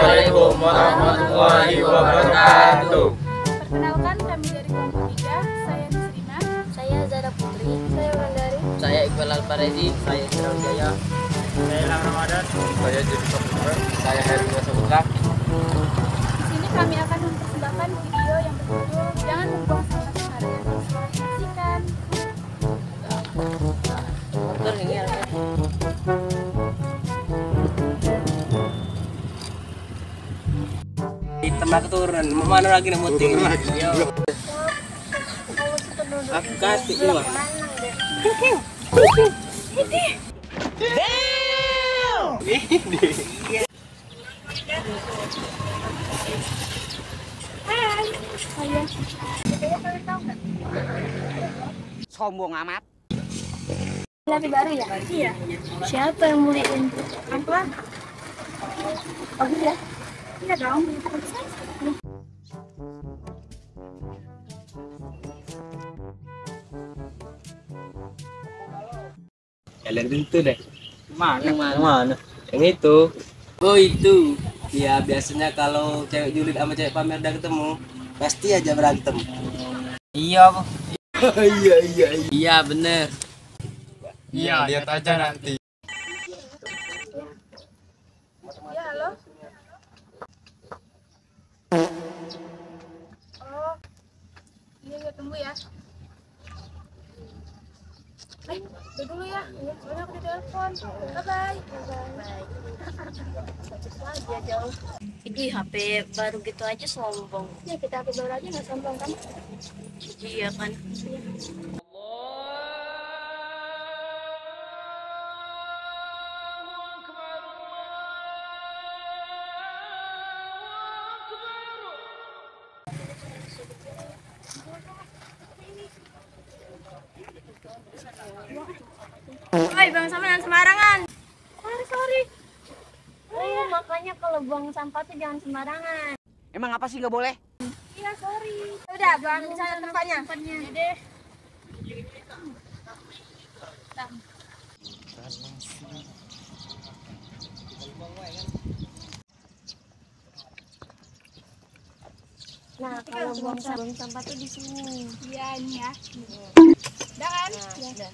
Assalamualaikum warahmatullahi wabarakatuh. Perkenalkan, kami dari kelompok 3. Saya Nisrina. Saya Zara Putri. Saya Wandari. Saya Iqbal Alfarezi. Saya Isra Jaya. Saya Ilham Ramadan. Saya Jadi Saputra. Saya Heru Saputra. Di sini kami akan mempersembahkan video yang berjudul Jangan Membuang Sampah Sembarangan. Saksikan. Motor ini ya. Di tempat keturunan, mana lagi nih muting? Aku kasih dua. Hai. Saya. Kayaknya kalian tahu nggak? Sombong amat. Pelatih baru ya? Iya. Siapa yang muliin? Apa? Oh iya. Iya dong. Kalian itu deh. Yang mana? Mana? Yang itu. Oh itu. Ya biasanya kalau cewek julid sama cewek pamer udah ketemu, pasti aja berantem. Iya, Bu. Iya. Iya bener. Iya, lihat aja nanti. Ya, halo. Oh. Iya, tunggu ya. Udah dulu ya. Soalnya aku di telepon. Bye-bye. Aja jauh. Ini HP baru gitu aja sombong. Ya, kita HP baru aja nggak sombong kan? Iya kan? Woi, bang sama jangan sembarangan. Sorry. Oh, makanya kalau buang sampah tuh jangan sembarangan. Emang apa sih nggak boleh? Iya, sorry. Udah, bang, di sana tempatnya. Ya deh. Nah, kalau buang sampah tuh di sini. Iya, ini ya. Udah kan? Nah, udah.